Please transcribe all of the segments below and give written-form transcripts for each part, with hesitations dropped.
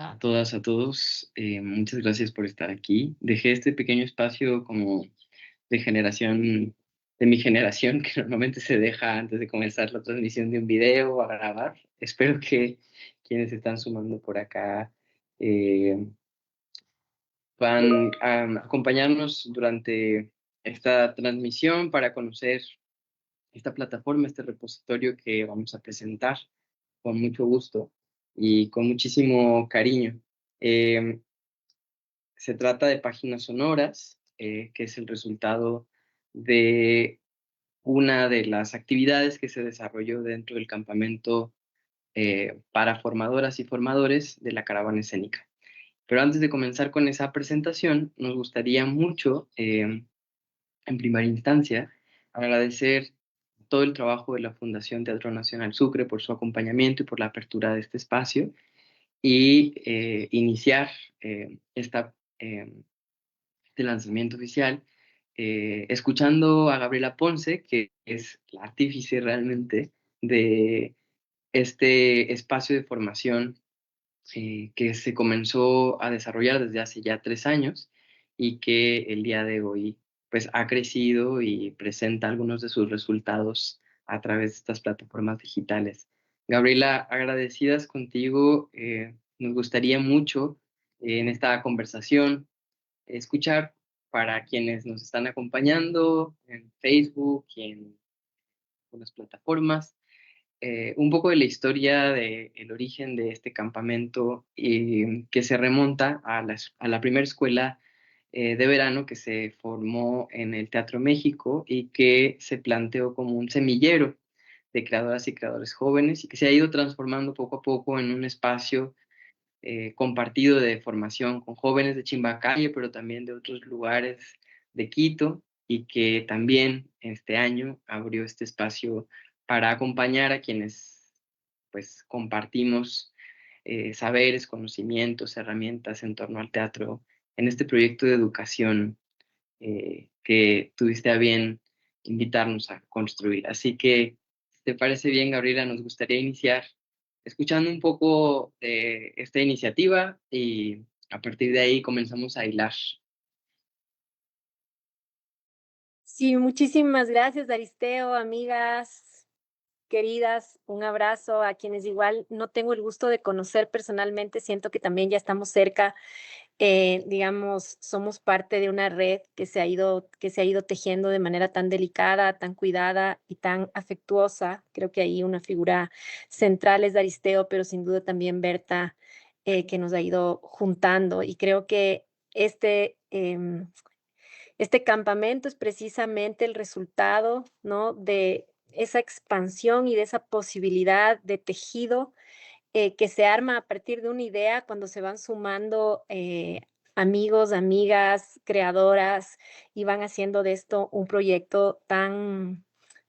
Hola a todas, a todos. Muchas gracias por estar aquí. Dejé este pequeño espacio como de generación, de mi generación, que normalmente se deja antes de comenzar la transmisión de un video a grabar. Espero que quienes se están sumando por acá eh, van a acompañarnos durante esta transmisión para conocer esta plataforma, este repositorio que vamos a presentar con mucho gusto y con muchísimo cariño. Eh, Se trata de páginas sonoras, que es el resultado de una de las actividades que se desarrolló dentro del campamento para formadoras y formadores de la caravana escénica. Pero antes de comenzar con esa presentación, nos gustaría mucho, en primera instancia, agradecer todo el trabajo de la Fundación Teatro Nacional Sucre por su acompañamiento y por la apertura de este espacio y iniciar este lanzamiento oficial escuchando a Gabriela Ponce, que es la artífice realmente de este espacio de formación que se comenzó a desarrollar desde hace ya 3 años y que el día de hoy pues ha crecido y presenta algunos de sus resultados a través de estas plataformas digitales. Gabriela, agradecidas contigo, nos gustaría mucho en esta conversación escuchar para quienes nos están acompañando en Facebook y en las plataformas un poco de la historia del origen de este campamento que se remonta a la primera escuela de verano que se formó en el Teatro México y que se planteó como un semillero de creadoras y creadores jóvenes y que se ha ido transformando poco a poco en un espacio compartido de formación con jóvenes de Chimbacalle, pero también de otros lugares de Quito, y que también este año abrió este espacio para acompañar a quienes pues compartimos saberes, conocimientos, herramientas en torno al teatro en este proyecto de educación que tuviste a bien invitarnos a construir. Así que, si te parece bien, Gabriela, nos gustaría iniciar escuchando un poco de esta iniciativa y a partir de ahí comenzamos a hilar. Sí, muchísimas gracias, Aristeo, amigas queridas, un abrazo a quienes igual no tengo el gusto de conocer personalmente, siento que también ya estamos cerca, digamos, somos parte de una red que se ha ido tejiendo de manera tan delicada, tan cuidada y tan afectuosa. Creo que ahí una figura central es Aristeo, pero sin duda también Berta, que nos ha ido juntando y creo que este campamento es precisamente el resultado, ¿no?, de esa expansión y de esa posibilidad de tejido, que se arma a partir de una idea cuando se van sumando, amigos, amigas, creadoras, y van haciendo de esto un proyecto tan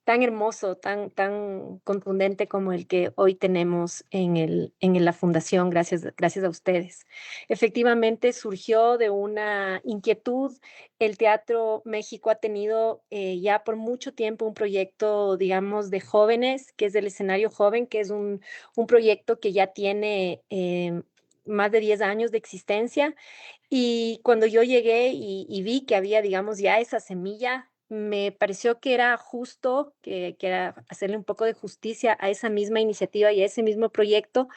hermoso, tan contundente como el que hoy tenemos en la fundación, gracias a ustedes. Efectivamente, surgió de una inquietud. El Teatro México ha tenido, ya por mucho tiempo un proyecto, digamos, de jóvenes, que es el escenario joven, que es un proyecto que ya tiene, más de 10 años de existencia. Y cuando yo llegué y vi que había, digamos, ya esa semilla, me pareció que era justo, que era hacerle un poco de justicia a esa misma iniciativa y a ese mismo proyecto,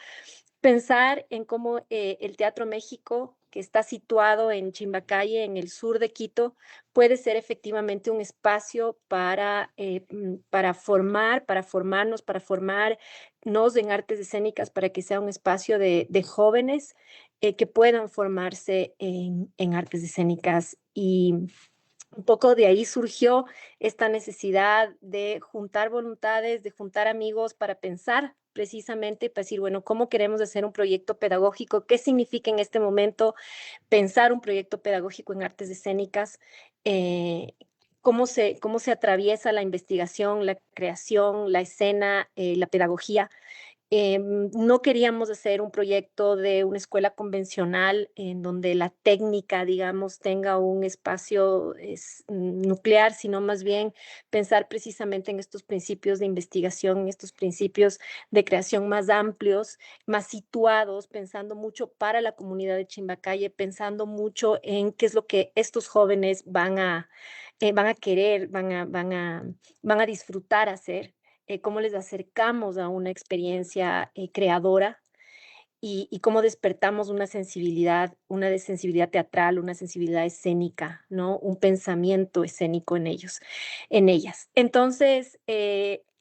pensar en cómo, el Teatro México, que está situado en Chimbacalle, en el sur de Quito, puede ser efectivamente un espacio para formar, para formarnos, para formarnos en artes escénicas, para que sea un espacio de jóvenes, que puedan formarse en artes escénicas. Y un poco de ahí surgió esta necesidad de juntar voluntades, de juntar amigos para pensar precisamente, para decir, bueno, ¿cómo queremos hacer un proyecto pedagógico? ¿Qué significa en este momento pensar un proyecto pedagógico en artes escénicas? Eh, ¿cómo se atraviesa la investigación, la creación, la escena, la pedagogía? No queríamos hacer un proyecto de una escuela convencional en donde la técnica, digamos, tenga un espacio nuclear, sino más bien pensar precisamente en estos principios de investigación, en estos principios de creación más amplios, más situados, pensando mucho para la comunidad de Chimbacalle, pensando mucho en qué es lo que estos jóvenes van a querer, van a disfrutar hacer, cómo les acercamos a una experiencia creadora y cómo despertamos una de sensibilidad teatral, una sensibilidad escénica, ¿no? Un pensamiento escénico en ellos, en ellas. Entonces,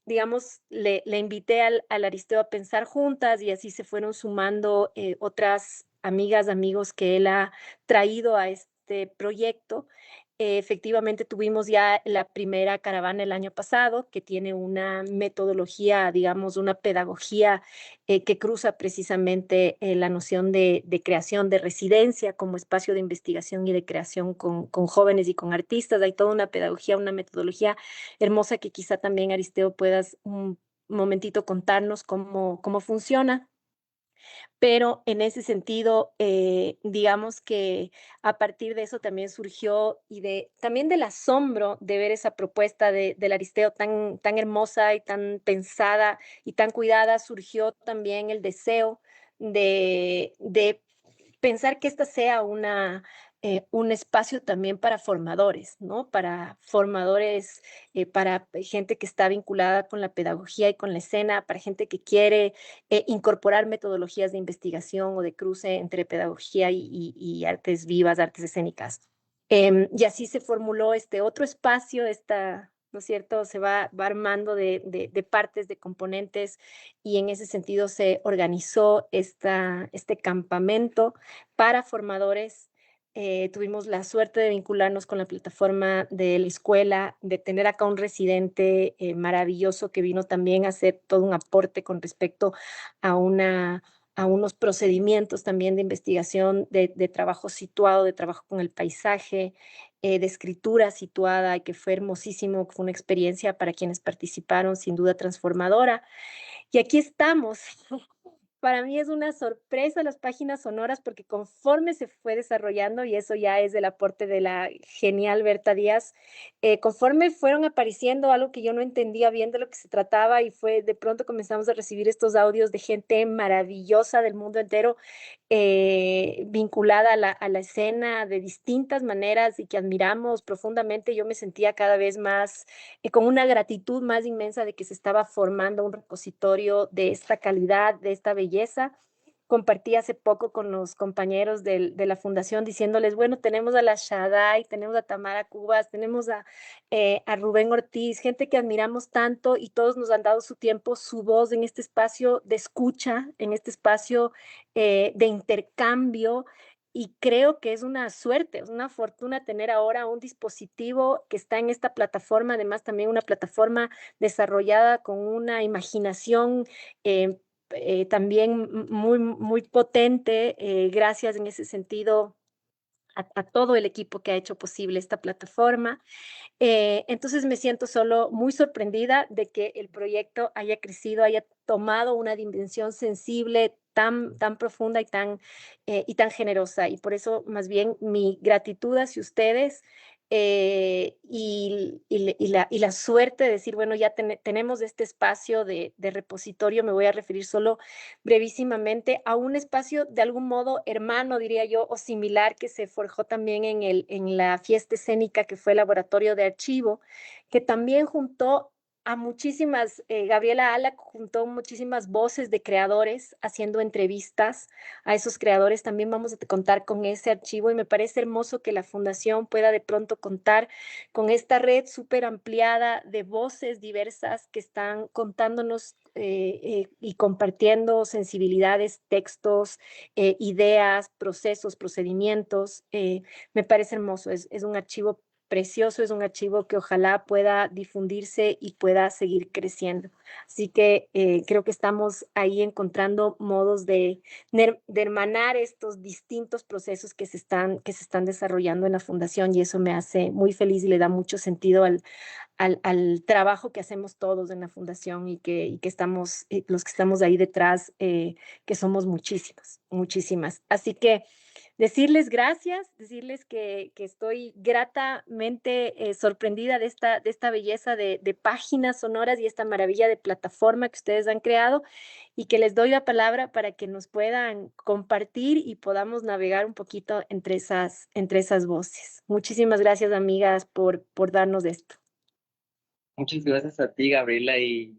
digamos, le invité al Aristeo a pensar juntas y así se fueron sumando otras amigas, amigos que él ha traído a este proyecto. Efectivamente, tuvimos ya la primera caravana el año pasado, que tiene una metodología, digamos, una pedagogía que cruza precisamente la noción de creación de residencia como espacio de investigación y de creación con jóvenes y con artistas. Hay toda una pedagogía, una metodología hermosa que quizá también, Aristeo, puedas un momentito contarnos cómo funciona. Pero en ese sentido, digamos que a partir de eso también surgió y también del asombro de ver esa propuesta del Aristeo tan hermosa y tan pensada y tan cuidada, surgió también el deseo de pensar que esta sea un espacio también para formadores, ¿no? Para formadores, para gente que está vinculada con la pedagogía y con la escena, para gente que quiere incorporar metodologías de investigación o de cruce entre pedagogía y artes vivas, artes escénicas. Y así se formuló este otro espacio, ¿no es cierto? Se va armando de partes, de componentes, y en ese sentido se organizó este campamento para formadores. Tuvimos la suerte de vincularnos con la plataforma de la escuela, de tener acá un residente maravilloso que vino también a hacer todo un aporte con respecto a a unos procedimientos también de investigación, de trabajo situado, de trabajo con el paisaje, de escritura situada, y que fue hermosísimo, fue una experiencia para quienes participaron, sin duda transformadora. Y aquí estamos. Para mí es una sorpresa las páginas sonoras porque conforme se fue desarrollando, y eso ya es del aporte de la genial Berta Díaz, conforme fueron apareciendo algo que yo no entendía bien de lo que se trataba y fue de pronto comenzamos a recibir estos audios de gente maravillosa del mundo entero vinculada a a la escena de distintas maneras y que admiramos profundamente. Yo me sentía cada vez más con una gratitud más inmensa de que se estaba formando un repositorio de esta calidad, de esta belleza. Compartí hace poco con los compañeros de la fundación diciéndoles, bueno, tenemos a la Shaddai, tenemos a Tamara Cubas, tenemos a Rubén Ortiz, gente que admiramos tanto y todos nos han dado su tiempo, su voz en este espacio de escucha, en este espacio de intercambio. Y creo que es una suerte, es una fortuna tener ahora un dispositivo que está en esta plataforma, además también una plataforma desarrollada con una imaginación también muy potente, gracias en ese sentido a todo el equipo que ha hecho posible esta plataforma. Entonces me siento solo muy sorprendida de que el proyecto haya crecido, haya tomado una dimensión sensible tan profunda y tan generosa. Y por eso, más bien, mi gratitud hacia ustedes y la suerte de decir, bueno, ya tenemos este espacio de repositorio. Me voy a referir solo brevísimamente a un espacio de algún modo hermano, diría yo, o similar que se forjó también en la fiesta escénica que fue el laboratorio de archivo, que también juntó a muchísimas, Gabriela Ala juntó muchísimas voces de creadores haciendo entrevistas a esos creadores. También vamos a contar con ese archivo y me parece hermoso que la fundación pueda de pronto contar con esta red súper ampliada de voces diversas que están contándonos y compartiendo sensibilidades, textos, ideas, procesos, procedimientos. Me parece hermoso, es un archivo precioso, es un archivo que ojalá pueda difundirse y pueda seguir creciendo. Así que creo que estamos ahí encontrando modos de hermanar estos distintos procesos que se están desarrollando en la fundación y eso me hace muy feliz y le da mucho sentido al trabajo que hacemos todos en la fundación y que estamos, los que estamos ahí detrás, que somos muchísimas, muchísimas. Así que decirles gracias, decirles que estoy gratamente sorprendida de esta belleza de páginas sonoras y esta maravilla de plataforma que ustedes han creado y que les doy la palabra para que nos puedan compartir y podamos navegar un poquito entre esas voces. Muchísimas gracias, amigas, por darnos esto. Muchas gracias a ti, Gabriela, y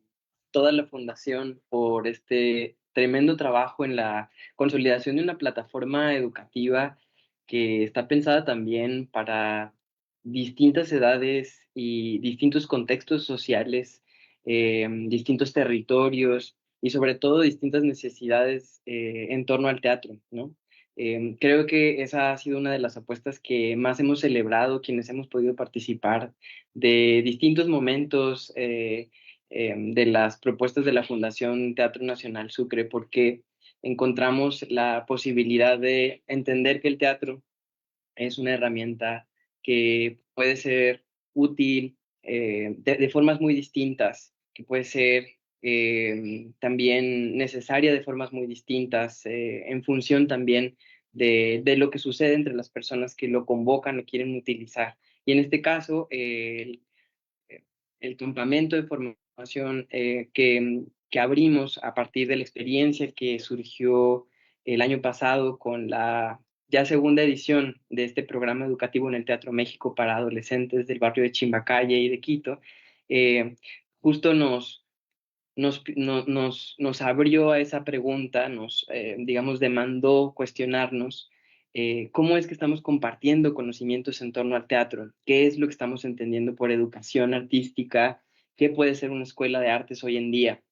toda la fundación por este tremendo trabajo en la consolidación de una plataforma educativa que está pensada también para distintas edades y distintos contextos sociales, distintos territorios y sobre todo distintas necesidades en torno al teatro, ¿no? Creo que esa ha sido una de las apuestas que más hemos celebrado quienes hemos podido participar de distintos momentos de las propuestas de la Fundación Teatro Nacional Sucre, porque encontramos la posibilidad de entender que el teatro es una herramienta que puede ser útil de formas muy distintas, que puede ser también necesaria de formas muy distintas, en función también de lo que sucede entre las personas que lo convocan o quieren utilizar. Y en este caso, el campamento de formación que abrimos a partir de la experiencia que surgió el año pasado con la ya segunda edición de este programa educativo en el Teatro México para adolescentes del barrio de Chimbacalle y de Quito, eh, justo nos abrió a esa pregunta, digamos, demandó cuestionarnos cómo es que estamos compartiendo conocimientos en torno al teatro, qué es lo que estamos entendiendo por educación artística, qué puede ser una escuela de artes hoy en día.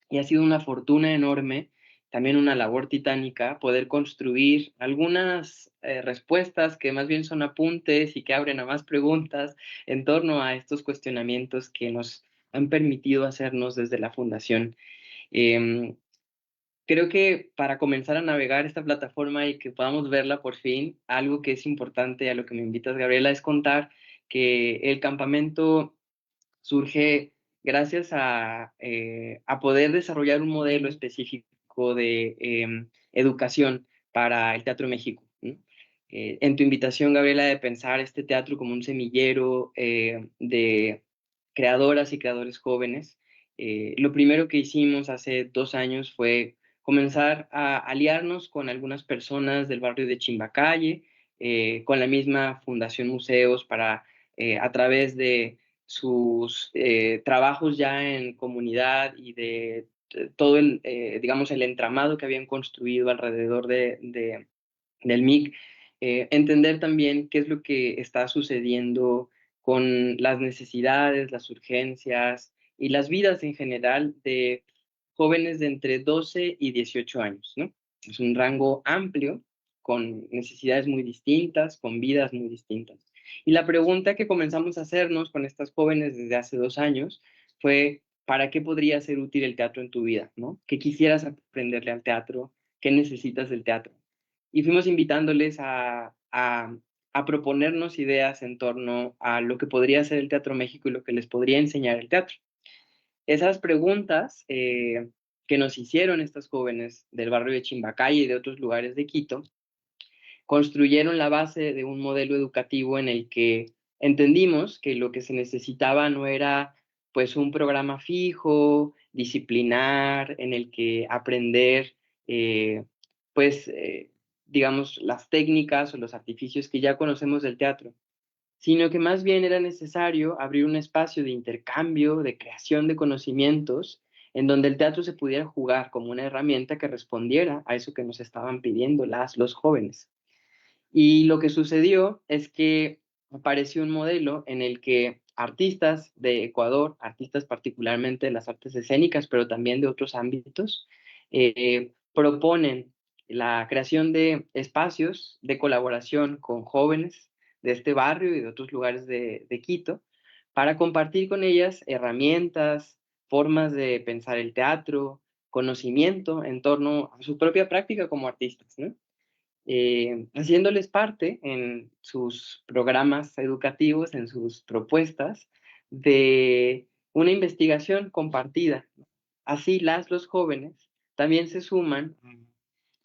Y ha sido una fortuna enorme, también una labor titánica, poder construir algunas respuestas que más bien son apuntes y que abren a más preguntas en torno a estos cuestionamientos que nos han permitido hacernos desde la Fundación. Em, Creo que para comenzar a navegar esta plataforma y que podamos verla por fin, algo que es importante a lo que me invitas, Gabriela, es contar que el campamento surge gracias a poder desarrollar un modelo específico de educación para el Teatro México, ¿no? En tu invitación, Gabriela, de pensar este teatro como un semillero de creadoras y creadores jóvenes, lo primero que hicimos hace 2 años fue comenzar a aliarnos con algunas personas del barrio de Chimbacalle, con la misma Fundación Museos para, a través de sus trabajos ya en comunidad y de todo el, digamos, el entramado que habían construido alrededor del MIC, entender también qué es lo que está sucediendo con las necesidades, las urgencias y las vidas en general de jóvenes de entre 12 y 18 años, ¿no? Es un rango amplio, con necesidades muy distintas, con vidas muy distintas. Y la pregunta que comenzamos a hacernos con estas jóvenes desde hace 2 años fue, ¿para qué podría ser útil el teatro en tu vida? ¿No? ¿Qué quisieras aprenderle al teatro? ¿Qué necesitas del teatro? Y fuimos invitándoles a proponernos ideas en torno a lo que podría ser el Teatro México y lo que les podría enseñar el teatro. Esas preguntas que nos hicieron estas jóvenes del barrio de Chimbacay y de otros lugares de Quito construyeron la base de un modelo educativo en el que entendimos que lo que se necesitaba no era pues un programa fijo, disciplinar, en el que aprender eh, pues digamos las técnicas o los artificios que ya conocemos del teatro, sino que más bien era necesario abrir un espacio de intercambio, de creación de conocimientos, en donde el teatro se pudiera jugar como una herramienta que respondiera a eso que nos estaban pidiendo los jóvenes. Y lo que sucedió es que apareció un modelo en el que artistas de Ecuador, artistas particularmente de las artes escénicas, pero también de otros ámbitos, proponen la creación de espacios de colaboración con jóvenes de este barrio y de otros lugares de Quito, para compartir con ellas herramientas, formas de pensar el teatro, conocimiento en torno a su propia práctica como artistas, ¿no? Haciéndoles parte en sus programas educativos, en sus propuestas, de una investigación compartida. Así los jóvenes también se suman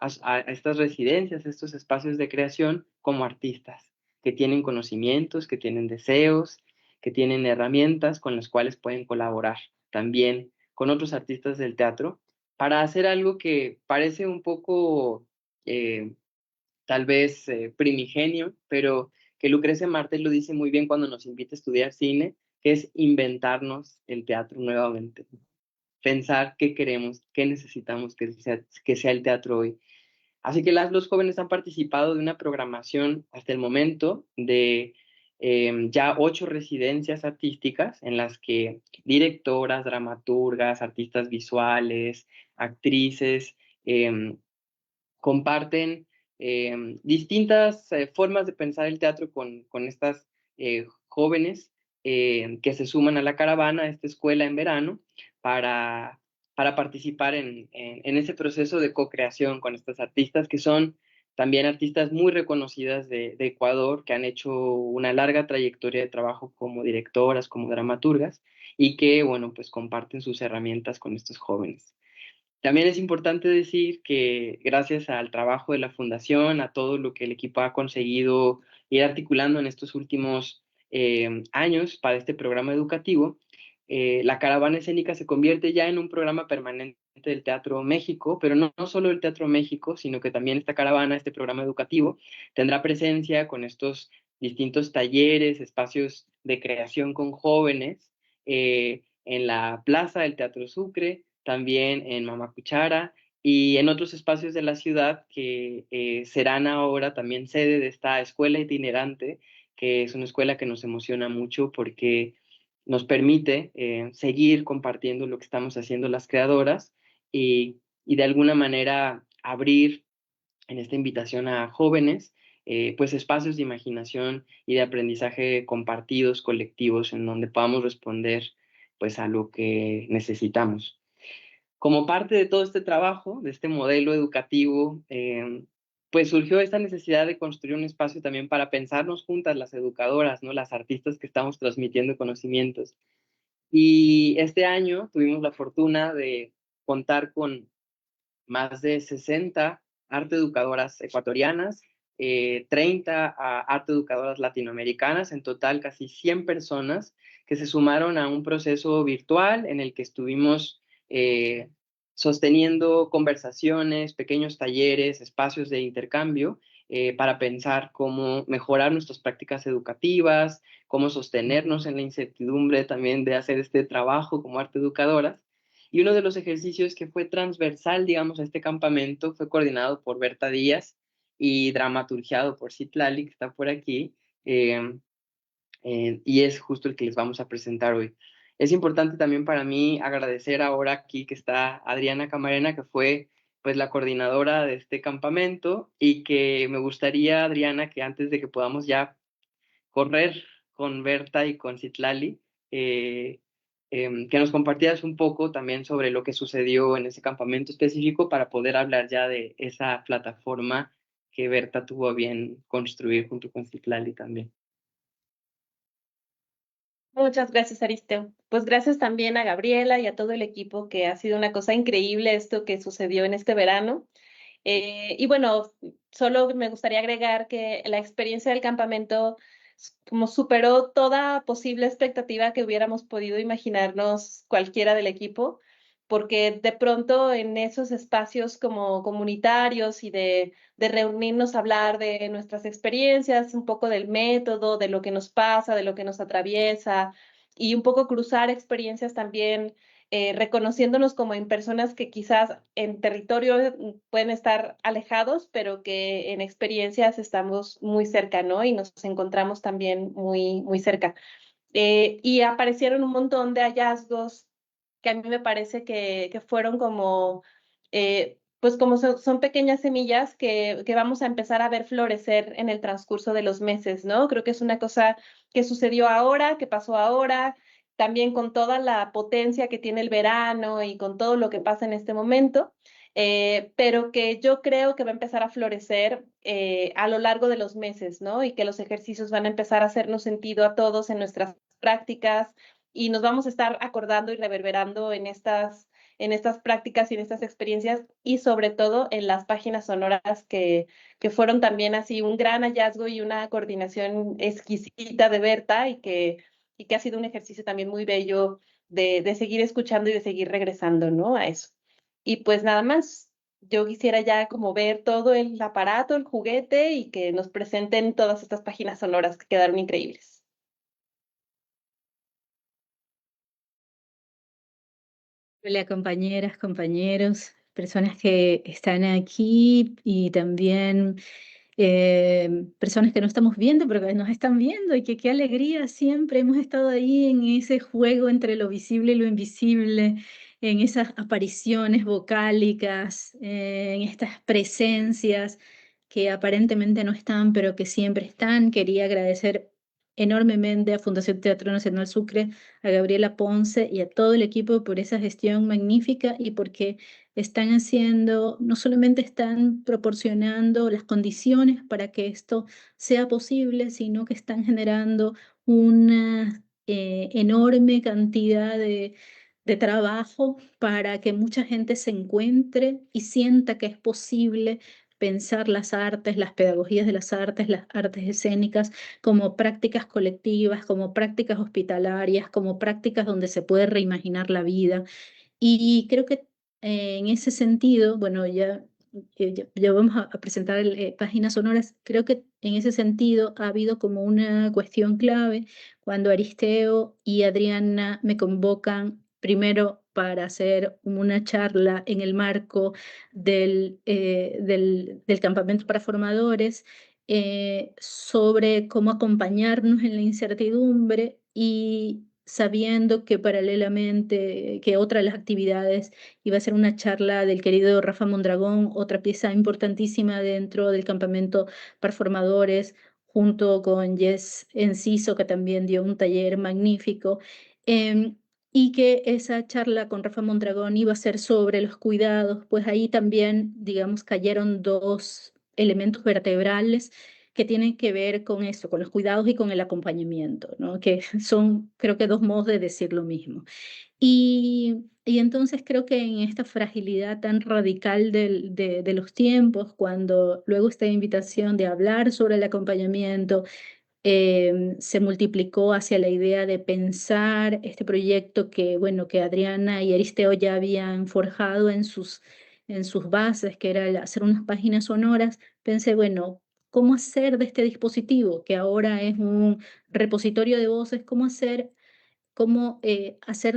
a estas residencias, a estos espacios de creación como artistas, que tienen conocimientos, que tienen deseos, que tienen herramientas con las cuales pueden colaborar también con otros artistas del teatro para hacer algo que parece un poco eh, tal vez primigenio, pero que Lucrecia Martel lo dice muy bien cuando nos invita a estudiar cine, que es inventarnos el teatro nuevamente, pensar qué queremos, qué necesitamos que sea el teatro hoy. Así que los jóvenes han participado de una programación hasta el momento de ya 8 residencias artísticas en las que directoras, dramaturgas, artistas visuales, actrices, eh, comparten distintas formas de pensar el teatro con estas jóvenes que se suman a la caravana, a esta escuela en verano, para, para participar en ese proceso de co-creación con estas artistas que son también artistas muy reconocidas de Ecuador, que han hecho una larga trayectoria de trabajo como directoras, como dramaturgas, y que, bueno, pues comparten sus herramientas con estos jóvenes. También es importante decir que gracias al trabajo de la fundación, a todo lo que el equipo ha conseguido ir articulando en estos últimos años para este programa educativo, la caravana escénica se convierte ya en un programa permanente del Teatro México, pero no solo el Teatro México, sino que también esta caravana, este programa educativo, tendrá presencia con estos distintos talleres, espacios de creación con jóvenes en la plaza del Teatro Sucre, también en Mama Cuchara y en otros espacios de la ciudad que serán ahora también sede de esta escuela itinerante, que es una escuela que nos emociona mucho porque nos permite seguir compartiendo lo que estamos haciendo las creadoras y de alguna manera abrir en esta invitación a jóvenes, pues espacios de imaginación y de aprendizaje compartidos, colectivos, en donde podamos responder pues a lo que necesitamos. Como parte de todo este trabajo, de este modelo educativo, pues surgió esta necesidad de construir un espacio también para pensarnos juntas las educadoras, ¿no? Las artistas que estamos transmitiendo conocimientos. Y este año tuvimos la fortuna de contar con más de 60 arte educadoras ecuatorianas, 30 arte educadoras latinoamericanas, en total casi 100 personas que se sumaron a un proceso virtual en el que estuvimos sosteniendo conversaciones, pequeños talleres, espacios de intercambio para pensar cómo mejorar nuestras prácticas educativas, cómo sostenernos en la incertidumbre también de hacer este trabajo como arte educadoras. Y uno de los ejercicios que fue transversal, digamos, a este campamento fue coordinado por Berta Díaz y dramaturgiado por Citlali, que está por aquí, eh, y es justo el que les vamos a presentar hoy. Es importante también para mí agradecer ahora aquí que está Adriana Camarena, que fue pues la coordinadora de este campamento y que me gustaría, Adriana, que antes de que podamos ya correr con Berta y con Citlali, eh, que nos compartieras un poco también sobre lo que sucedió en ese campamento específico para poder hablar ya de esa plataforma que Berta tuvo a bien construir junto con Citlali también. Muchas gracias, Aristeo. Pues gracias también a Gabriela y a todo el equipo, que ha sido una cosa increíble esto que sucedió en este verano. Y bueno, solo me gustaría agregar que la experiencia del campamento como superó toda posible expectativa que hubiéramos podido imaginarnos cualquiera del equipo, porque de pronto en esos espacios como comunitarios y de reunirnos a hablar de nuestras experiencias, un poco del método, de lo que nos pasa, de lo que nos atraviesa, y un poco cruzar experiencias también reconociéndonos como en personas que quizás en territorio pueden estar alejados, pero que en experiencias estamos muy cerca, ¿no? Y nos encontramos también muy, muy cerca. Y aparecieron un montón de hallazgos que a mí me parece que fueron como pues como son pequeñas semillas que vamos a empezar a ver florecer en el transcurso de los meses, ¿no? Creo que es una cosa que sucedió ahora, que pasó ahora, también con toda la potencia que tiene el verano y con todo lo que pasa en este momento, pero que yo creo que va a empezar a florecer a lo largo de los meses, ¿no? Y que los ejercicios van a empezar a hacernos sentido a todos en nuestras prácticas y nos vamos a estar acordando y reverberando en estas prácticas y en estas experiencias y sobre todo en las páginas sonoras que fueron también así un gran hallazgo y una coordinación exquisita de Berta y que ha sido un ejercicio también muy bello de seguir escuchando y de seguir regresando, ¿no? A eso. Y pues nada más, yo quisiera ya como ver todo el aparato, el juguete y que nos presenten todas estas páginas sonoras que quedaron increíbles. Hola compañeras, compañeros, personas que están aquí y también personas que no estamos viendo, pero que nos están viendo y que qué alegría siempre hemos estado ahí en ese juego entre lo visible y lo invisible, en esas apariciones vocálicas, en estas presencias que aparentemente no están, pero que siempre están. Quería agradecer enormemente a Fundación Teatro Nacional Sucre, a Gabriela Ponce y a todo el equipo por esa gestión magnífica y porque están haciendo, no solamente están proporcionando las condiciones para que esto sea posible, sino que están generando una enorme cantidad de trabajo para que mucha gente se encuentre y sienta que es posible pensar las artes, las pedagogías de las artes escénicas como prácticas colectivas, como prácticas hospitalarias, como prácticas donde se puede reimaginar la vida. Y creo que en ese sentido, bueno, ya vamos a presentar páginas sonoras, creo que en ese sentido ha habido como una cuestión clave cuando Aristeo y Adriana me convocan primero para hacer una charla en el marco del campamento para formadores sobre cómo acompañarnos en la incertidumbre y sabiendo que paralelamente, que otra de las actividades iba a ser una charla del querido Rafa Mondragón, otra pieza importantísima dentro del campamento para formadores, junto con Jess Enciso, que también dio un taller magnífico. Y que esa charla con Rafa Mondragón iba a ser sobre los cuidados, pues ahí también, digamos, cayeron dos elementos vertebrales que tienen que ver con eso, con los cuidados y con el acompañamiento, ¿no? Que son, creo que, dos modos de decir lo mismo. Y entonces creo que en esta fragilidad tan radical de los tiempos, cuando luego esta invitación de hablar sobre el acompañamiento se multiplicó hacia la idea de pensar este proyecto que, bueno, que Adriana y Aristeo ya habían forjado en sus bases, que era el hacer unas páginas sonoras, pensé, bueno, ¿cómo hacer de este dispositivo, que ahora es un repositorio de voces, cómo hacer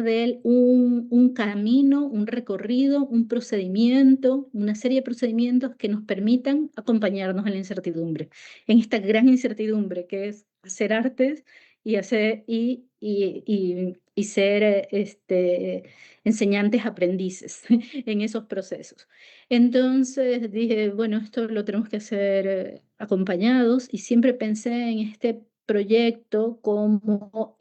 de él un camino, un recorrido, un procedimiento, una serie de procedimientos que nos permitan acompañarnos en la incertidumbre, en esta gran incertidumbre que es hacer artes y, y ser enseñantes aprendices en esos procesos. Entonces dije, bueno, esto lo tenemos que hacer acompañados y siempre pensé en este proyecto como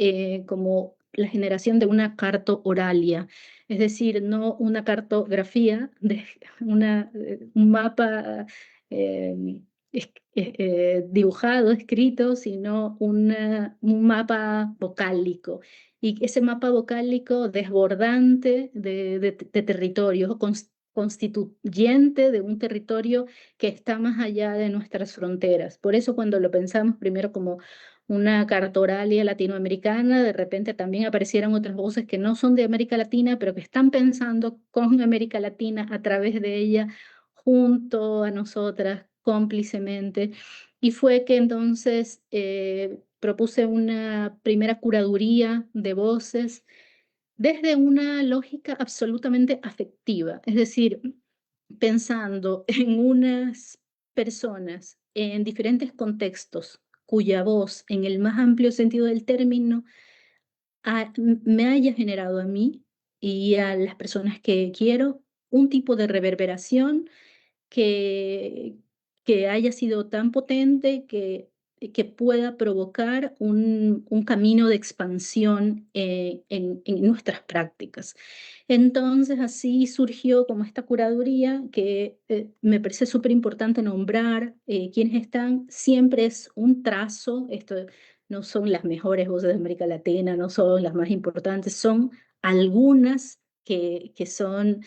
la generación de una cartoralia, es decir, no una cartografía, de un mapa dibujado, escrito, sino un mapa vocálico. Y ese mapa vocálico desbordante de territorios, constituyente de un territorio que está más allá de nuestras fronteras. Por eso cuando lo pensamos primero como una cartoralia latinoamericana, de repente también aparecieron otras voces que no son de América Latina, pero que están pensando con América Latina a través de ella, junto a nosotras, cómplicemente. Y fue que entonces propuse una primera curaduría de voces desde una lógica absolutamente afectiva, es decir, pensando en unas personas en diferentes contextos cuya voz, en el más amplio sentido del término, me haya generado a mí y a las personas que quiero un tipo de reverberación que, que haya sido tan potente que pueda provocar un camino de expansión en nuestras prácticas. Entonces así surgió como esta curaduría que me parece súper importante nombrar quienes están, siempre es un trazo, esto no son las mejores voces de América Latina, no son las más importantes, son algunas que son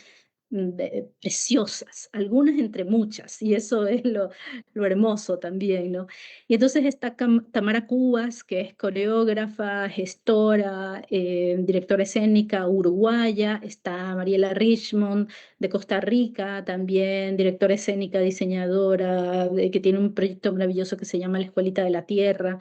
preciosas, algunas entre muchas, y eso es lo hermoso también, ¿no? Y entonces está Tamara Cubas, que es coreógrafa, gestora, directora escénica uruguaya, está Mariela Richmond de Costa Rica, también directora escénica, diseñadora, que tiene un proyecto maravilloso que se llama La Escuelita de la Tierra.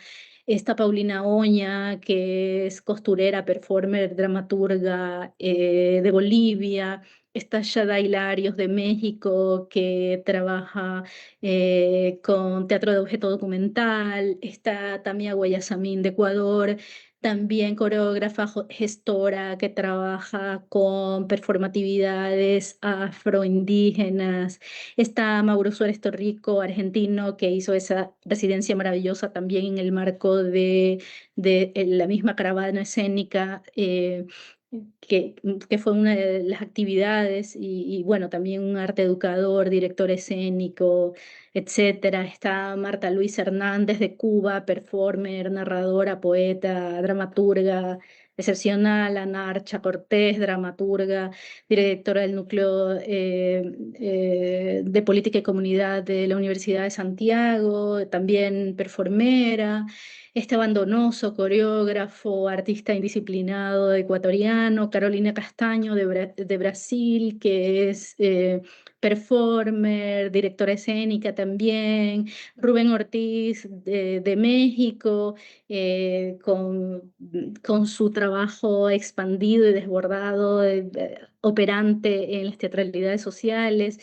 Está Paulina Oña, que es costurera, performer, dramaturga de Bolivia. Está Shada Hilarios de México, que trabaja con teatro de objeto documental. Está Tamia Guayasamín de Ecuador, también coreógrafa, gestora, que trabaja con performatividades afroindígenas. Está Mauro Suárez Torrico, argentino, que hizo esa residencia maravillosa también en el marco de la misma caravana escénica. Que fue una de las actividades y bueno, también un arte educador, director escénico, etcétera. Está Marta Luisa Hernández de Cuba, performer, narradora, poeta, dramaturga excepcional. Ana Archa Cortés, dramaturga, directora del núcleo de política y comunidad de la Universidad de Santiago, también performera. Esteban Donoso, coreógrafo, artista indisciplinado ecuatoriano. Carolina Castaño de Brasil, que es performer, directora escénica también. Rubén Ortiz de México, con su trabajo expandido y desbordado, operante en las teatralidades sociales.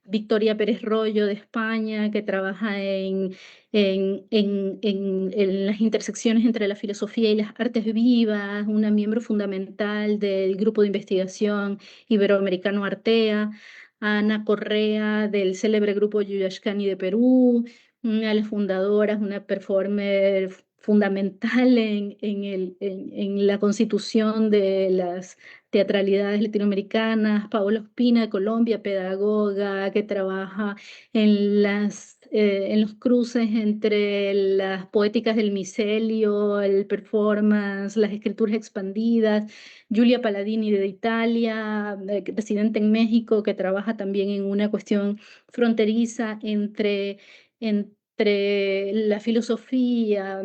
Victoria Pérez Rollo de España, que trabaja en las intersecciones entre la filosofía y las artes vivas, una miembro fundamental del grupo de investigación iberoamericano Artea. Ana Correa, del célebre grupo Yuyashkani de Perú, una de las fundadoras, una performer fundamental en la constitución de las teatralidades latinoamericanas. Paola Ospina de Colombia, pedagoga, que trabaja en los cruces entre las poéticas del micelio, el performance, las escrituras expandidas. Julia Palladini de Italia, residente en México, que trabaja también en una cuestión fronteriza entre la filosofía,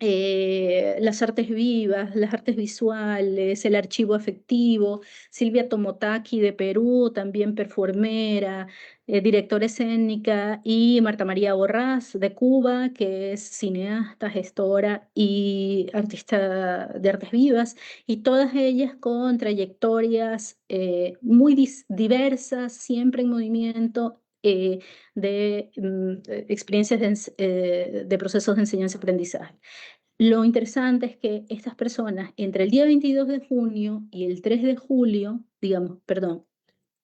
las artes vivas, las artes visuales, el archivo afectivo. Silvia Tomotaki de Perú, también performera, directora escénica. Y Marta María Borrás de Cuba, que es cineasta, gestora y artista de artes vivas, y todas ellas con trayectorias muy diversas, siempre en movimiento, de experiencias de procesos de enseñanza-aprendizaje. Lo interesante es que estas personas, entre el día 22 de junio y el 3 de julio, digamos, perdón,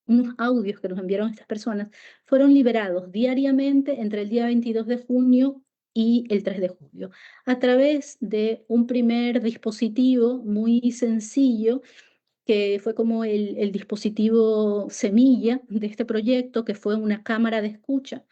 unos audios que nos enviaron estas personas, fueron liberados diariamente entre el día 22 de junio y el 3 de julio, a través de un primer dispositivo muy sencillo, que fue como el dispositivo semilla de este proyecto, que fue una cámara de escucha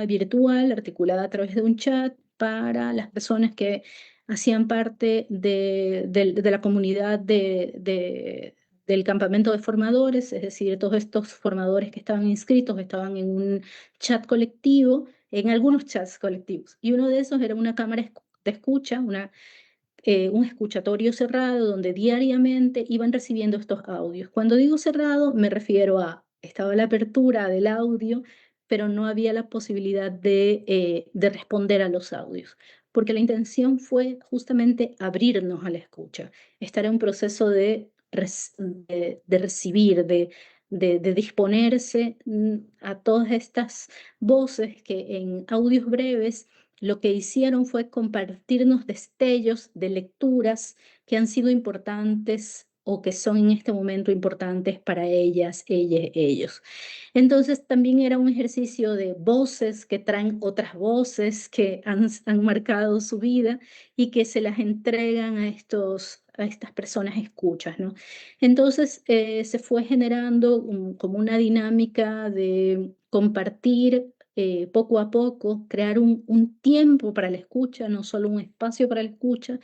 virtual articulada a través de un chat para las personas que hacían parte de la comunidad del campamento de formadores, es decir, todos estos formadores que estaban inscritos estaban en un chat colectivo, en algunos chats colectivos, y uno de esos era una cámara de escucha, un escuchatorio cerrado donde diariamente iban recibiendo estos audios. Cuando digo cerrado, me refiero a, estaba la apertura del audio, pero no había la posibilidad de responder a los audios, porque la intención fue justamente abrirnos a la escucha, estar en un proceso de recibir, de disponerse a todas estas voces que en audios breves lo que hicieron fue compartirnos destellos de lecturas que han sido importantes o que son en este momento importantes para ellas, ellos. Entonces también era un ejercicio de voces que traen otras voces que han marcado su vida y que se las entregan a estas personas escuchas, ¿no? Entonces se fue generando como una dinámica de compartir poco a poco, crear un tiempo para la escucha, no solo un espacio para la escucha,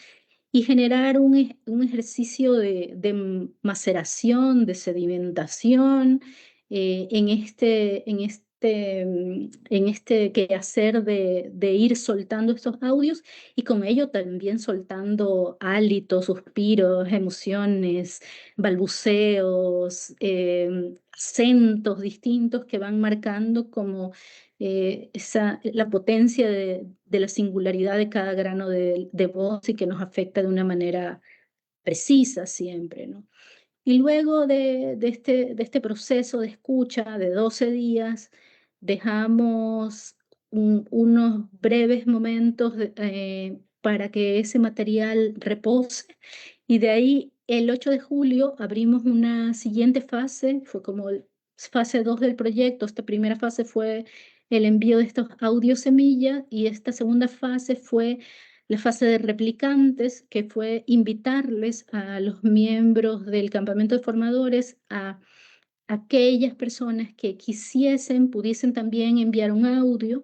y generar un ejercicio de maceración, de sedimentación en este quehacer de ir soltando estos audios y con ello también soltando hálitos, suspiros, emociones, balbuceos, acentos distintos que van marcando como la potencia de la singularidad de cada grano de voz y que nos afecta de una manera precisa siempre, ¿no? Y luego de este proceso de escucha de 12 días, dejamos unos breves momentos para que ese material repose y de ahí el 8 de julio abrimos una siguiente fase, fue como fase 2 del proyecto. Esta primera fase fue el envío de estos audios semilla y esta segunda fase fue la fase de replicantes, que fue invitarles a los miembros del campamento de formadores a aquellas personas que pudiesen también enviar un audio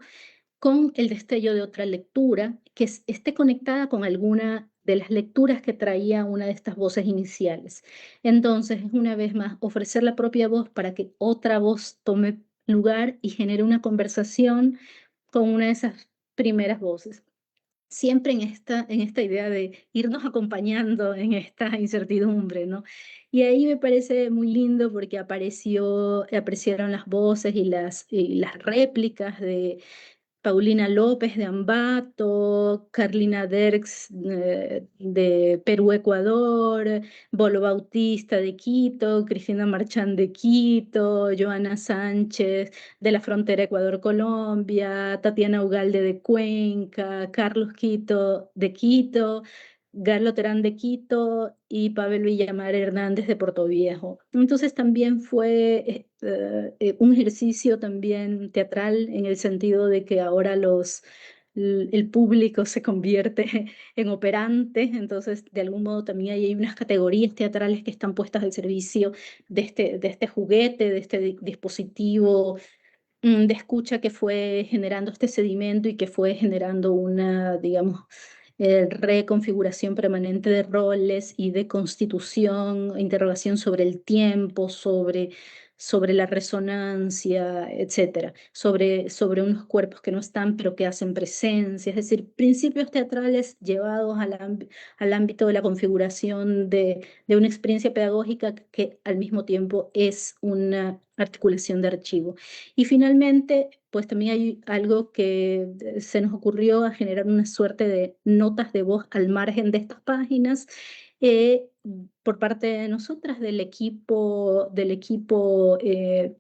con el destello de otra lectura que esté conectada con alguna de las lecturas que traía una de estas voces iniciales. Entonces, una vez más, ofrecer la propia voz para que otra voz tome lugar y genere una conversación con una de esas primeras voces. Siempre en esta idea de irnos acompañando en esta incertidumbre, ¿no? Y ahí me parece muy lindo porque aparecieron las voces y las réplicas de Paulina López de Ambato, Carlina Derks de Perú-Ecuador, Bolo Bautista de Quito, Cristina Marchán de Quito, Joana Sánchez de la frontera Ecuador-Colombia, Tatiana Ugalde de Cuenca, Carlos Quito de Quito, Garlo Terán de Quito y Pavel Villamar Hernández de Portoviejo. Entonces también fue un ejercicio también teatral en el sentido de que ahora el público se convierte en operante, entonces de algún modo también hay unas categorías teatrales que están puestas al servicio de este juguete, de este dispositivo de escucha que fue generando este sedimento y que fue generando una, digamos, reconfiguración permanente de roles y de constitución, interrogación sobre el tiempo, sobre la resonancia, etcétera, sobre unos cuerpos que no están pero que hacen presencia, es decir, principios teatrales llevados al ámbito de la configuración de una experiencia pedagógica que al mismo tiempo es una articulación de archivo. Y finalmente, pues también hay algo que se nos ocurrió a generar una suerte de notas de voz al margen de estas páginas por parte de nosotras, del equipo de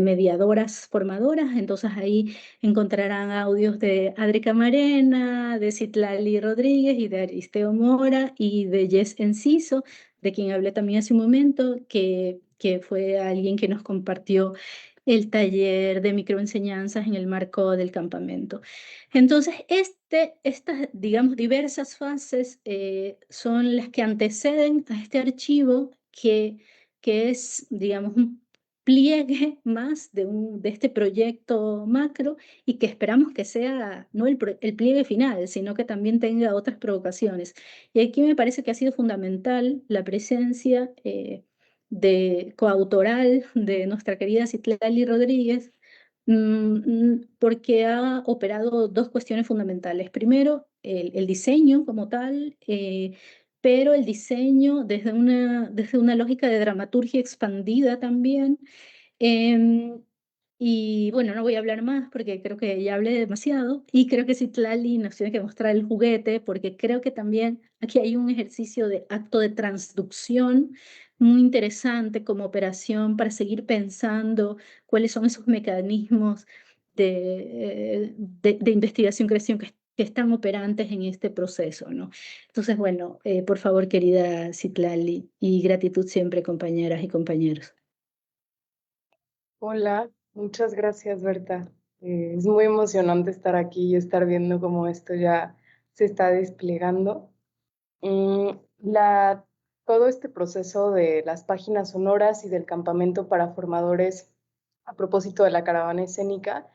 mediadoras formadoras. Entonces ahí encontrarán audios de Adri Camarena, de Citlali Rodríguez y de Aristeo Mora y de Jess Enciso, de quien hablé también hace un momento, que fue alguien que nos compartió el taller de microenseñanzas en el marco del campamento. Entonces, estas, digamos, diversas fases son las que anteceden a este archivo que es, digamos, un pliegue más de este proyecto macro y que esperamos que sea no el pliegue final, sino que también tenga otras provocaciones. Y aquí me parece que ha sido fundamental la presencia coautoral de nuestra querida Citlali Rodríguez, porque ha operado dos cuestiones fundamentales. Primero, el diseño como tal, pero el diseño desde una lógica de dramaturgia expandida también. Em, y bueno, no voy a hablar más porque creo que ya hablé demasiado y creo que Citlali nos tiene que mostrar el juguete porque creo que también aquí hay un ejercicio de acto de transducción muy interesante como operación para seguir pensando cuáles son esos mecanismos de investigación, creación, que están operantes en este proceso, ¿no? Entonces, bueno, por favor, querida Citlali, y gratitud siempre, compañeras y compañeros. Hola, muchas gracias, Berta. Es muy emocionante estar aquí y estar viendo cómo esto ya se está desplegando. Mm, la, Todo este proceso de las páginas sonoras y del campamento para formadores a propósito de la caravana escénica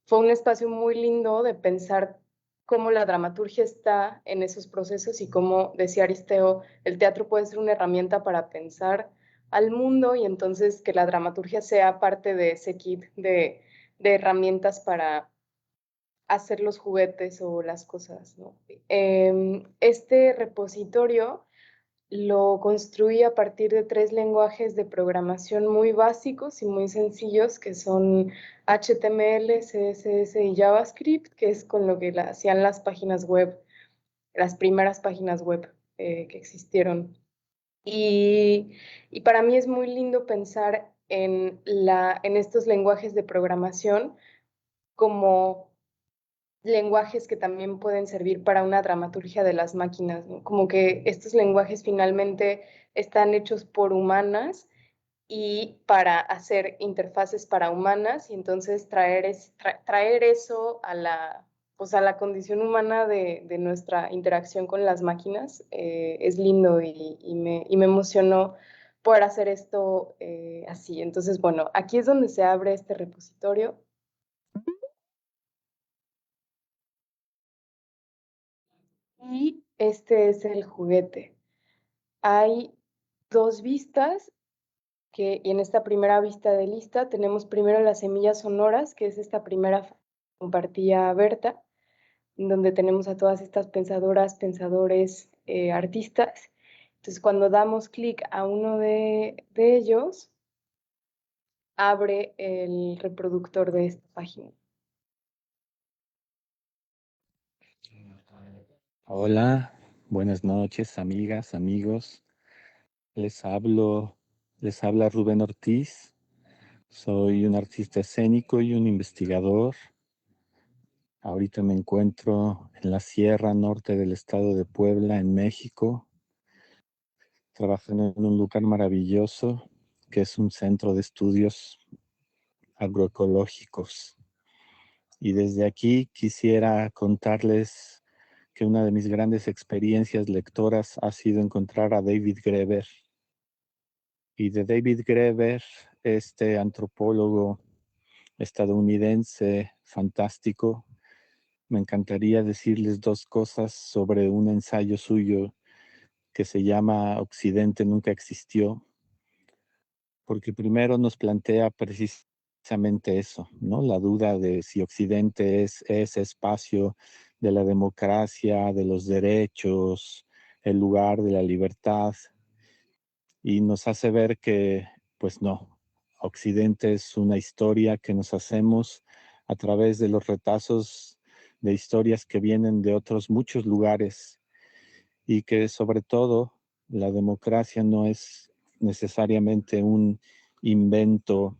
fue un espacio muy lindo de pensar cómo la dramaturgia está en esos procesos y cómo, decía Aristeo, el teatro puede ser una herramienta para pensar al mundo y entonces que la dramaturgia sea parte de ese kit de herramientas para hacer los juguetes o las cosas, ¿no? Este repositorio lo construí a partir de 3 lenguajes de programación muy básicos y muy sencillos, que son HTML, CSS y JavaScript, que es con lo que hacían las páginas web, las primeras páginas web que existieron. Y para mí es muy lindo pensar en estos lenguajes de programación como lenguajes que también pueden servir para una dramaturgia de las máquinas, ¿no? Como que estos lenguajes finalmente están hechos por humanas y para hacer interfaces para humanas y entonces traer eso a pues a la condición humana de nuestra interacción con las máquinas es lindo y me emocionó poder hacer esto así. Entonces, bueno, aquí es donde se abre este repositorio. Y este es el juguete. Hay 2 vistas y en esta primera vista de lista tenemos primero las semillas sonoras, que es esta primera que compartía Berta, en donde tenemos a todas estas pensadoras, pensadores, artistas. Entonces, cuando damos clic a uno de ellos, abre el reproductor de esta página. Hola, buenas noches, amigas, amigos. Les habla Rubén Ortiz. Soy un artista escénico y un investigador. Ahorita me encuentro en la Sierra Norte del estado de Puebla, en México, trabajando en un lugar maravilloso que es un centro de estudios agroecológicos. Y desde aquí quisiera contarles que una de mis grandes experiencias lectoras ha sido encontrar a David Graeber. Y de David Graeber, este antropólogo estadounidense fantástico, me encantaría decirles 2 cosas sobre un ensayo suyo que se llama Occidente nunca existió, porque primero nos plantea precisamente eso, ¿no? La duda de si Occidente es ese espacio de la democracia, de los derechos, el lugar de la libertad, y nos hace ver que, pues no, Occidente es una historia que nos hacemos a través de los retazos de historias que vienen de otros muchos lugares y que sobre todo la democracia no es necesariamente un invento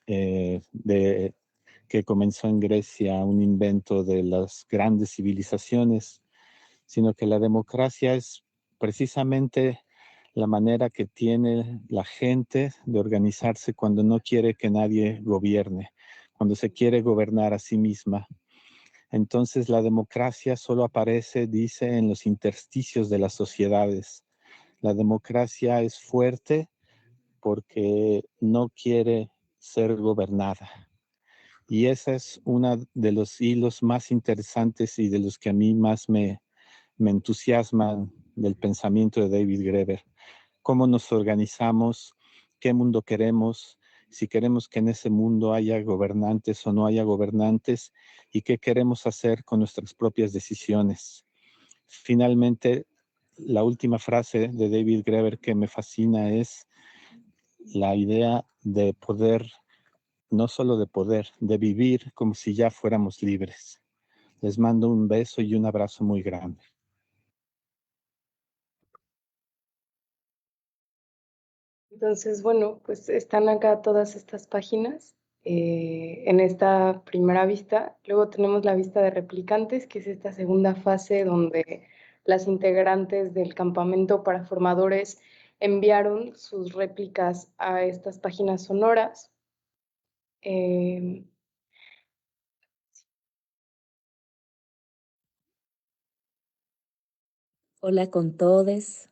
que comenzó en Grecia, un invento de las grandes civilizaciones, sino que la democracia es precisamente la manera que tiene la gente de organizarse cuando no quiere que nadie gobierne, cuando se quiere gobernar a sí misma. Entonces la democracia solo aparece, dice, en los intersticios de las sociedades. La democracia es fuerte porque no quiere ser gobernada. Y ese es uno de los hilos más interesantes y de los que a mí más me entusiasman del pensamiento de David Graeber. Cómo nos organizamos, qué mundo queremos, si queremos que en ese mundo haya gobernantes o no haya gobernantes, y qué queremos hacer con nuestras propias decisiones. Finalmente, la última frase de David Graeber que me fascina es la idea de poder, no solo de poder, de vivir como si ya fuéramos libres. Les mando un beso y un abrazo muy grande. Entonces, bueno, pues están acá todas estas páginas en esta primera vista. Luego tenemos la vista de replicantes, que es esta segunda fase donde las integrantes del campamento para formadores enviaron sus réplicas a estas páginas sonoras. Hola con todos.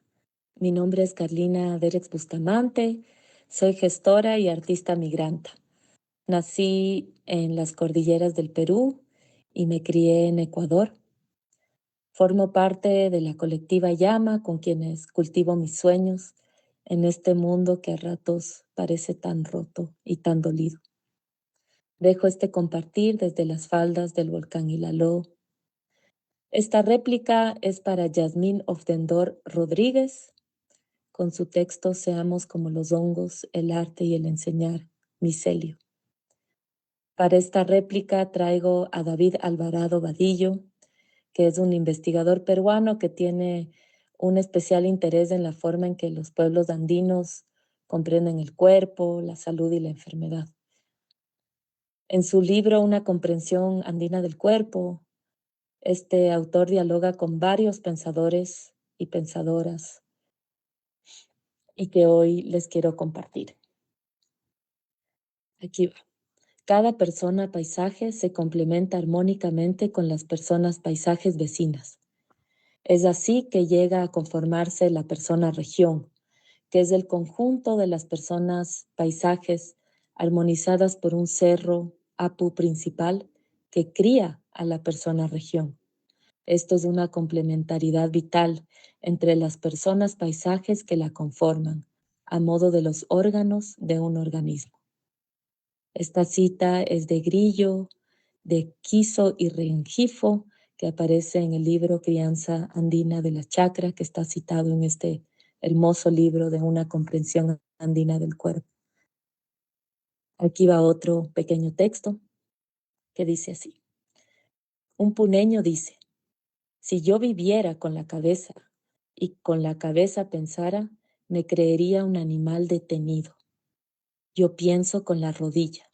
Mi nombre es Carlina Derex Bustamante. Soy gestora y artista migrante. Nací en las cordilleras del Perú y me crié en Ecuador. Formo parte de la colectiva Llama, con quienes cultivo mis sueños en este mundo que a ratos parece tan roto y tan dolido. Dejo este compartir desde las faldas del volcán Ilaló. Esta réplica es para Yasmín Ofdendor Rodríguez, con su texto Seamos como los hongos, el arte y el enseñar, micelio. Para esta réplica traigo a David Alvarado Vadillo, que es un investigador peruano que tiene un especial interés en la forma en que los pueblos andinos comprenden el cuerpo, la salud y la enfermedad. En su libro Una comprensión andina del cuerpo, este autor dialoga con varios pensadores y pensadoras y que hoy les quiero compartir. Aquí va. Cada persona paisaje se complementa armónicamente con las personas paisajes vecinas. Es así que llega a conformarse la persona región, que es el conjunto de las personas paisajes armonizadas por un cerro, apu principal, que cría a la persona región. Esto es una complementariedad vital entre las personas paisajes que la conforman, a modo de los órganos de un organismo. Esta cita es de Grillo, de Quiso y Rengifo, que aparece en el libro Crianza Andina de la Chacra, que está citado en este hermoso libro de Una comprensión andina del cuerpo. Aquí va otro pequeño texto que dice así. Un puneño dice, si yo viviera con la cabeza y con la cabeza pensara, me creería un animal detenido. Yo pienso con la rodilla,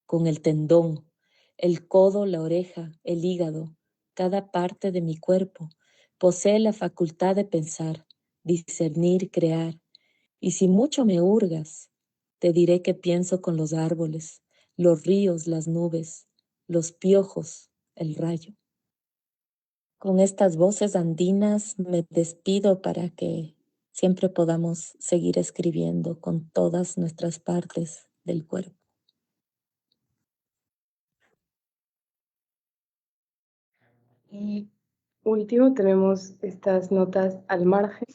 con el tendón, el codo, la oreja, el hígado, cada parte de mi cuerpo posee la facultad de pensar, discernir, crear. Y si mucho me hurgas, te diré que pienso con los árboles, los ríos, las nubes, los piojos, el rayo. Con estas voces andinas me despido para que siempre podamos seguir escribiendo con todas nuestras partes del cuerpo. Y último tenemos estas notas al margen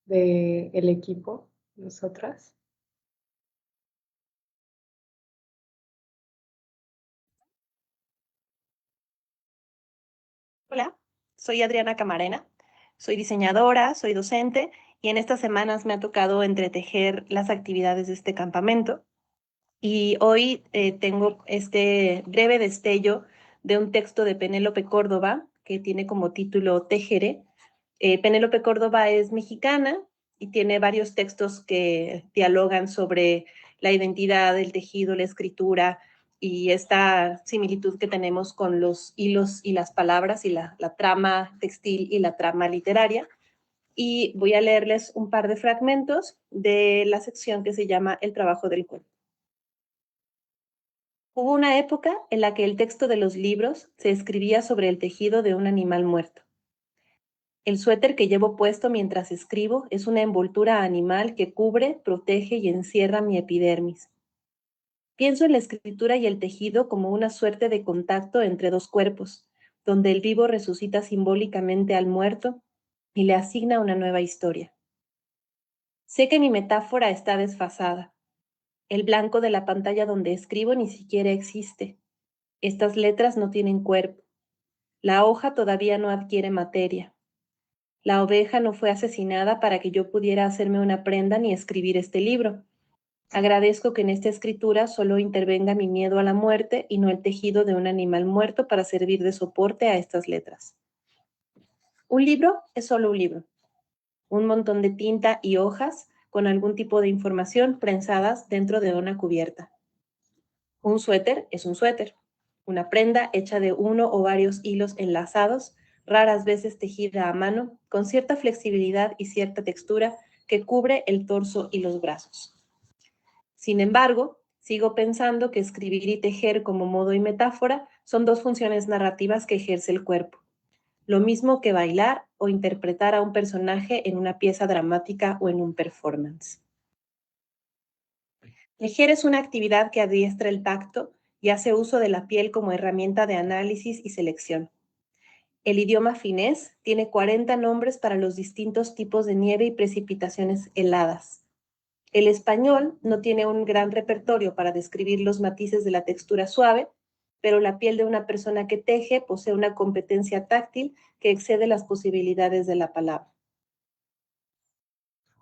del equipo, nosotras. Hola, soy Adriana Camarena, soy diseñadora, soy docente y en estas semanas me ha tocado entretejer las actividades de este campamento. Y hoy tengo este breve destello de un texto de Penélope Córdoba que tiene como título Tejeré. Penélope Córdoba es mexicana y tiene varios textos que dialogan sobre la identidad, el tejido, la escritura y esta similitud que tenemos con los hilos y las palabras y la trama textil y la trama literaria. Y voy a leerles un par de fragmentos de la sección que se llama El trabajo del cuerpo. Hubo una época en la que el texto de los libros se escribía sobre el tejido de un animal muerto. El suéter que llevo puesto mientras escribo es una envoltura animal que cubre, protege y encierra mi epidermis. Pienso en la escritura y el tejido como una suerte de contacto entre dos cuerpos, donde el vivo resucita simbólicamente al muerto y le asigna una nueva historia. Sé que mi metáfora está desfasada. El blanco de la pantalla donde escribo ni siquiera existe. Estas letras no tienen cuerpo. La hoja todavía no adquiere materia. La oveja no fue asesinada para que yo pudiera hacerme una prenda ni escribir este libro. Agradezco que en esta escritura solo intervenga mi miedo a la muerte y no el tejido de un animal muerto para servir de soporte a estas letras. Un libro es solo un libro. Un montón de tinta y hojas con algún tipo de información prensadas dentro de una cubierta. Un suéter es un suéter, una prenda hecha de uno o varios hilos enlazados, raras veces tejida a mano, con cierta flexibilidad y cierta textura que cubre el torso y los brazos. Sin embargo, sigo pensando que escribir y tejer como modo y metáfora son dos funciones narrativas que ejerce el cuerpo. Lo mismo que bailar o interpretar a un personaje en una pieza dramática o en un performance. Tejer es una actividad que adiestra el tacto y hace uso de la piel como herramienta de análisis y selección. El idioma finés tiene 40 nombres para los distintos tipos de nieve y precipitaciones heladas. El español no tiene un gran repertorio para describir los matices de la textura suave, pero la piel de una persona que teje posee una competencia táctil que excede las posibilidades de la palabra.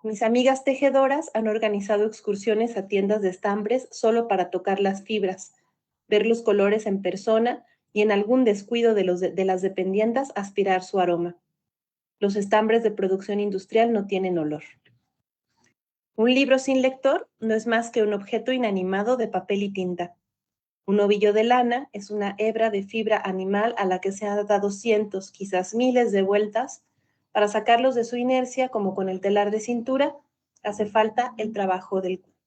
Mis amigas tejedoras han organizado excursiones a tiendas de estambres solo para tocar las fibras, ver los colores en persona y en algún descuido de las dependientas aspirar su aroma. Los estambres de producción industrial no tienen olor. Un libro sin lector no es más que un objeto inanimado de papel y tinta. Un ovillo de lana es una hebra de fibra animal a la que se han dado cientos, quizás miles de vueltas. Para sacarlos de su inercia, como con el telar de cintura, hace falta el trabajo del cuerpo.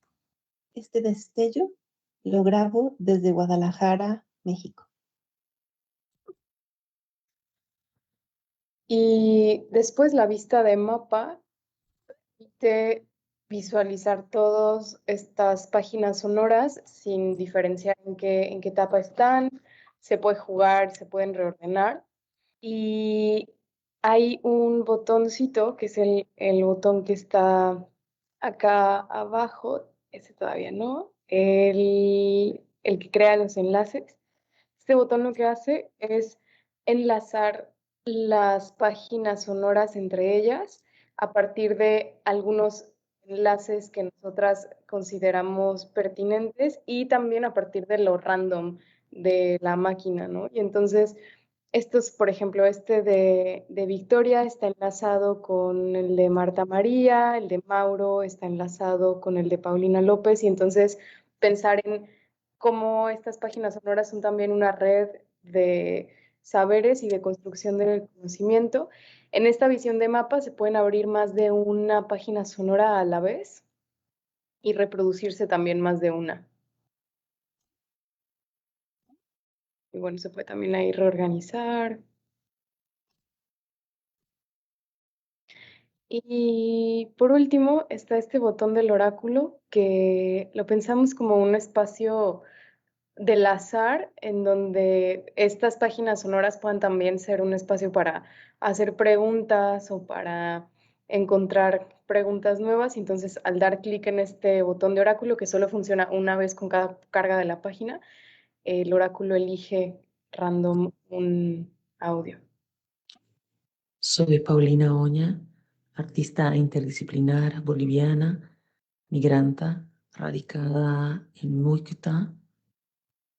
Este destello lo grabo desde Guadalajara, México. Y después la vista de mapa permite visualizar todas estas páginas sonoras sin diferenciar en qué etapa están. Se puede jugar, se pueden reordenar. Y hay un botoncito, que es el botón que está acá abajo, ese todavía no, el que crea los enlaces. Este botón lo que hace es enlazar las páginas sonoras entre ellas a partir de algunos enlaces que nosotras consideramos pertinentes y también a partir de lo random de la máquina, ¿no? Y entonces, estos, por ejemplo, este de Victoria está enlazado con el de Marta María, el de Mauro está enlazado con el de Paulina López, y entonces pensar en cómo estas páginas sonoras son también una red de saberes y de construcción del conocimiento. En esta visión de mapa se pueden abrir más de una página sonora a la vez y reproducirse también más de una. Y bueno, se puede también ahí reorganizar. Y por último está este botón del oráculo que lo pensamos como un espacio del azar en donde estas páginas sonoras puedan también ser un espacio para hacer preguntas o para encontrar preguntas nuevas. Entonces, al dar clic en este botón de oráculo, que solo funciona una vez con cada carga de la página, el oráculo elige random un audio. Soy Paulina Oña, artista interdisciplinar boliviana, migranta, radicada en Muicta,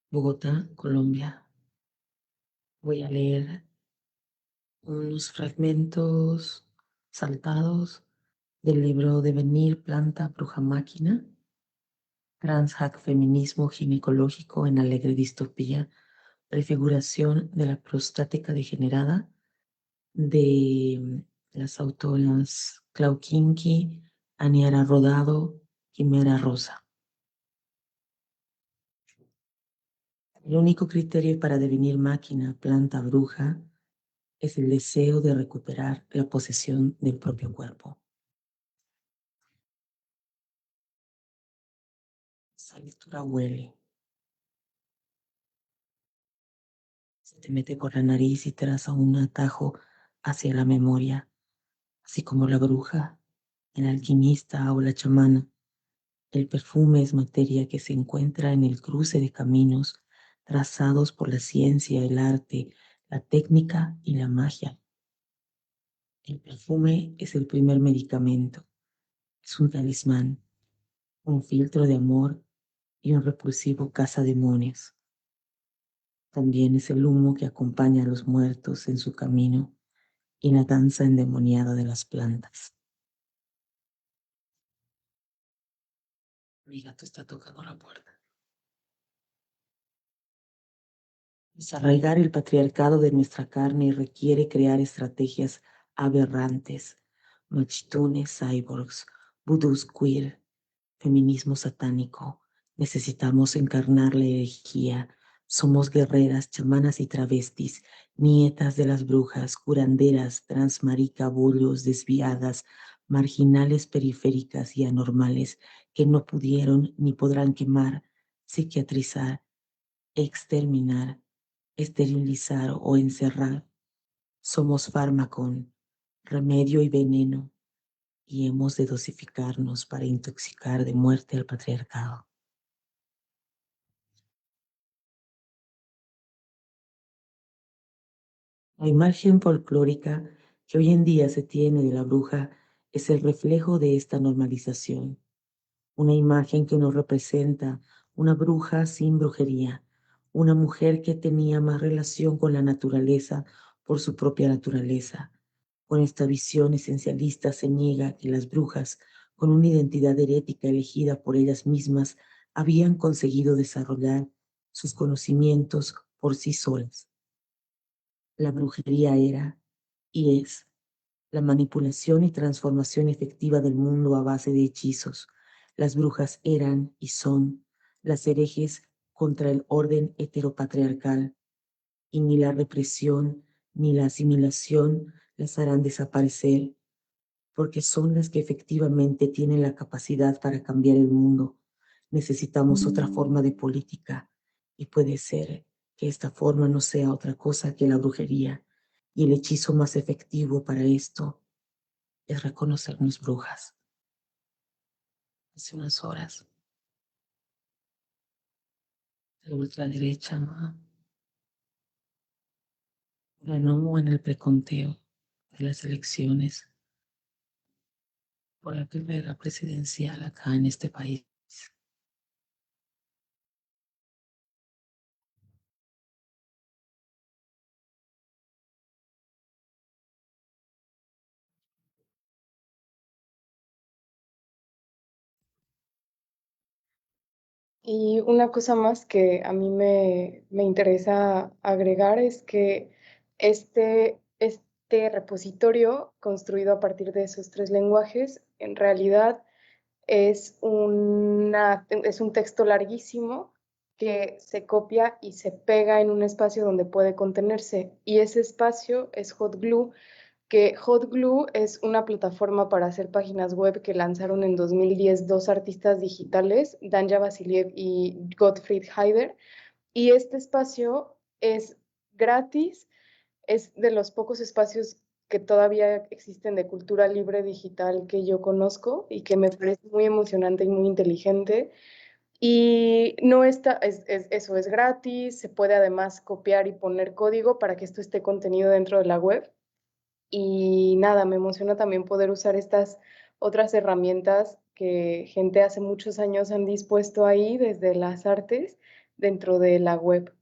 Bogotá, Colombia. Voy a leer unos fragmentos saltados del libro Devenir, planta, bruja, máquina, Transhack, feminismo ginecológico en alegre distopía, prefiguración de la prostática degenerada, de las autoras Clau Kinky, Aniara Rodado, Quimera Rosa. El único criterio para devenir máquina, planta, bruja es el deseo de recuperar la posesión del propio cuerpo. Esa lectura huele. Se te mete por la nariz y traza un atajo hacia la memoria, así como la bruja, el alquimista o la chamana. El perfume es materia que se encuentra en el cruce de caminos trazados por la ciencia, el arte, la técnica y la magia. El perfume es el primer medicamento, es un talismán, un filtro de amor y un repulsivo cazademonios. También es el humo que acompaña a los muertos en su camino y la danza endemoniada de las plantas. Mi gato está tocando la puerta. Desarraigar el patriarcado de nuestra carne requiere crear estrategias aberrantes, machitunes, cyborgs, voodoos queer, feminismo satánico. Necesitamos encarnar la herejía. Somos guerreras, chamanas y travestis, nietas de las brujas, curanderas, transmarica, bollos, desviadas, marginales periféricas y anormales que no pudieron ni podrán quemar, psiquiatrizar, exterminar, esterilizar o encerrar. Somos fármacon, remedio y veneno, y hemos de dosificarnos para intoxicar de muerte al patriarcado. La imagen folclórica que hoy en día se tiene de la bruja es el reflejo de esta normalización. Una imagen que nos representa una bruja sin brujería, una mujer que tenía más relación con la naturaleza por su propia naturaleza. Con esta visión esencialista se niega que las brujas, con una identidad herética elegida por ellas mismas, habían conseguido desarrollar sus conocimientos por sí solas. La brujería era y es la manipulación y transformación efectiva del mundo a base de hechizos. Las brujas eran y son las herejes contra el orden heteropatriarcal, y ni la represión ni la asimilación las harán desaparecer, porque son las que efectivamente tienen la capacidad para cambiar el mundo. Necesitamos otra forma de política, y puede ser que esta forma no sea otra cosa que la brujería, y el hechizo más efectivo para esto es reconocernos brujas. Hace unas horas, la ultraderecha ganó en el preconteo de las elecciones por la carrera presidencial acá en este país. Y una cosa más que a mí me interesa agregar es que este repositorio construido a partir de esos tres lenguajes en realidad es un texto larguísimo que se copia y se pega en un espacio donde puede contenerse. Y ese espacio es Hot Glue, que Hot Glue es una plataforma para hacer páginas web que lanzaron en 2010 dos artistas digitales, Danja Vasiliev y Gottfried Heider. Y este espacio es gratis, es de los pocos espacios que todavía existen de cultura libre digital que yo conozco y que me parece muy emocionante y muy inteligente. Y no está, eso es gratis, se puede además copiar y poner código para que esto esté contenido dentro de la web. Y nada, me emociona también poder usar estas otras herramientas que gente hace muchos años han dispuesto ahí desde las artes dentro de la web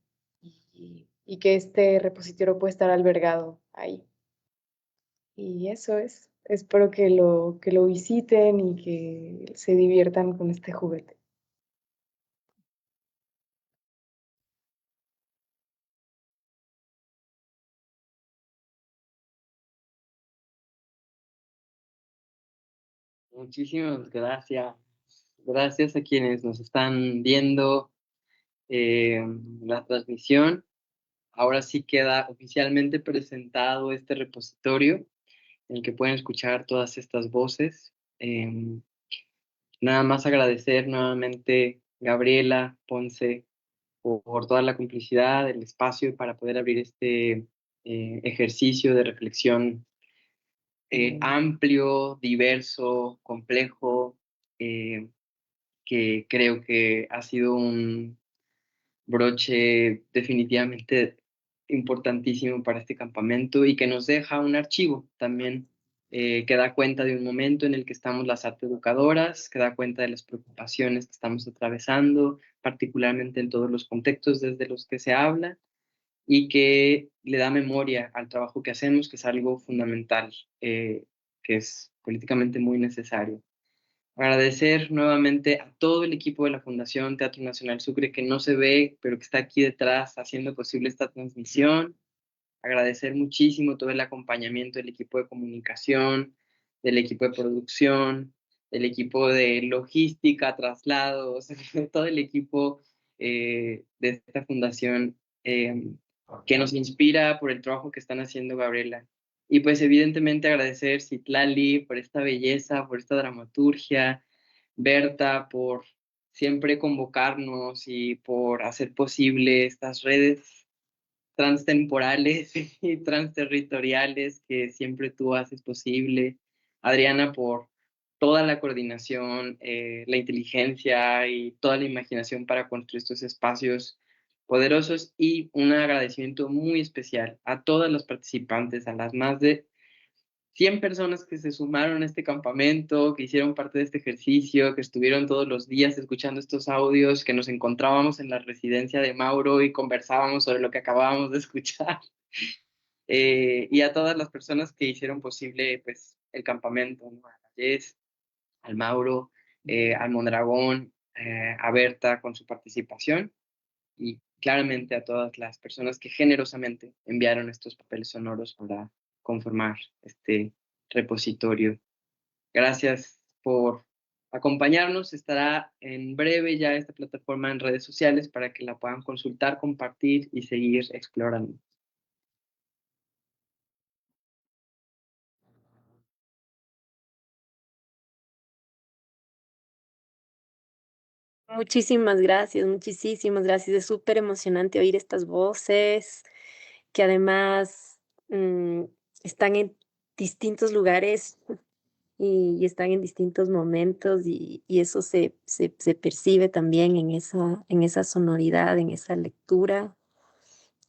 y que este repositorio puede estar albergado ahí. Y eso es. Espero que lo visiten y que se diviertan con este juguete. Muchísimas gracias. Gracias a quienes nos están viendo la transmisión. Ahora sí queda oficialmente presentado este repositorio en el que pueden escuchar todas estas voces. Nada más agradecer nuevamente Gabriela Ponce por toda la complicidad, el espacio para poder abrir este ejercicio de reflexión amplio, diverso, complejo, que creo que ha sido un broche definitivamente importantísimo para este campamento y que nos deja un archivo también que da cuenta de un momento en el que estamos las arteeducadoras, que da cuenta de las preocupaciones que estamos atravesando, particularmente en todos los contextos desde los que se habla, y que le da memoria al trabajo que hacemos, que es algo fundamental, que es políticamente muy necesario. Agradecer nuevamente a todo el equipo de la Fundación Teatro Nacional Sucre que no se ve, pero que está aquí detrás haciendo posible esta transmisión. Agradecer muchísimo todo el acompañamiento del equipo de comunicación, del equipo de producción, del equipo de logística, traslados, todo el equipo de esta fundación que nos inspira por el trabajo que están haciendo Gabriela. Y pues evidentemente agradecer Citlali por esta belleza, por esta dramaturgia, Berta por siempre convocarnos y por hacer posible estas redes transtemporales y transterritoriales que siempre tú haces posible. Adriana, por toda la coordinación, la inteligencia y toda la imaginación para construir estos espacios poderosos y un agradecimiento muy especial a todas las participantes, a las más de 100 personas que se sumaron a este campamento, que hicieron parte de este ejercicio, que estuvieron todos los días escuchando estos audios, que nos encontrábamos en la residencia de Mauro y conversábamos sobre lo que acabábamos de escuchar. Y a todas las personas que hicieron posible pues, el campamento, ¿no? A la Jess, al Mauro, al Mondragón, a Berta con su participación y claramente a todas las personas que generosamente enviaron estos papeles sonoros para conformar este repositorio. Gracias por acompañarnos. Estará en breve ya esta plataforma en redes sociales para que la puedan consultar, compartir y seguir explorando. Muchísimas gracias, muchísimas gracias. Es súper emocionante oír estas voces que además están en distintos lugares y están en distintos momentos y eso se percibe también en esa sonoridad, en esa lectura.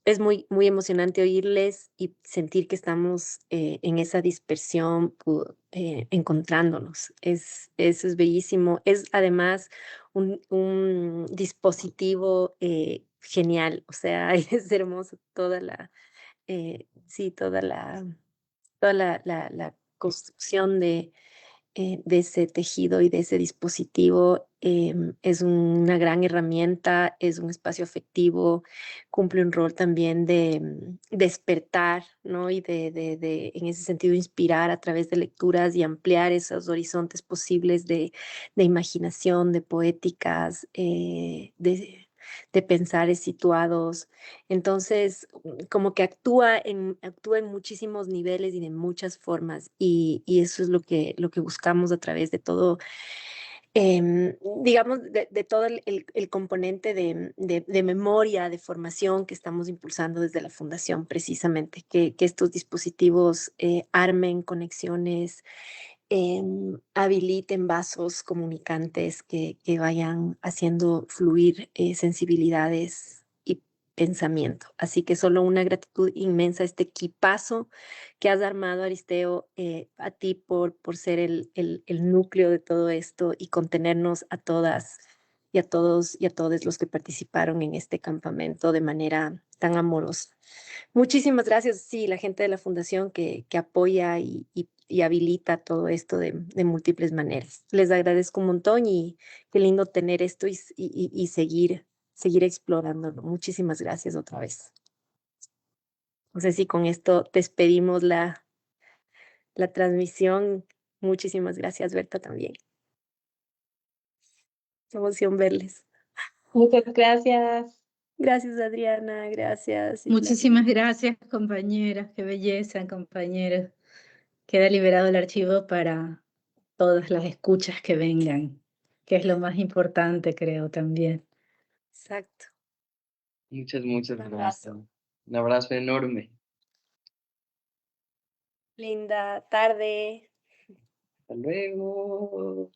Es muy, muy emocionante oírles y sentir que estamos en esa dispersión, encontrándonos. Eso es bellísimo. Es además un dispositivo genial. O sea, es hermoso sí, toda la construcción de ese tejido y de ese dispositivo. Es una gran herramienta, es un espacio afectivo, cumple un rol también de despertar, ¿no? Y en ese sentido, inspirar a través de lecturas y ampliar esos horizontes posibles de imaginación, de poéticas, de pensares situados. Entonces, como que actúa en muchísimos niveles y de muchas formas, y eso es lo que buscamos a través de todo, digamos, de todo el componente de memoria, de formación que estamos impulsando desde la Fundación, precisamente, que estos dispositivos armen conexiones, habiliten vasos comunicantes que vayan haciendo fluir sensibilidades y pensamiento. Así que solo una gratitud inmensa a este equipazo que has armado, Aristeo, a ti por ser el núcleo de todo esto y contenernos a todas y a todos y a todos los que participaron en este campamento de manera tan amorosa. Muchísimas gracias, sí, la gente de la Fundación que apoya y habilita todo esto de múltiples maneras. Les agradezco un montón y qué lindo tener esto y seguir explorándolo. Muchísimas gracias otra vez. No sé si con esto despedimos la transmisión. Muchísimas gracias, Berta, también. Qué emoción verles. Muchas gracias. Gracias, Adriana. Gracias. Muchísimas gracias, compañeras. Qué belleza, compañeros. Queda liberado el archivo para todas las escuchas que vengan, que es lo más importante, creo, también. Exacto. Muchas Un abrazo. gracias. Un abrazo enorme. Linda tarde. Hasta luego.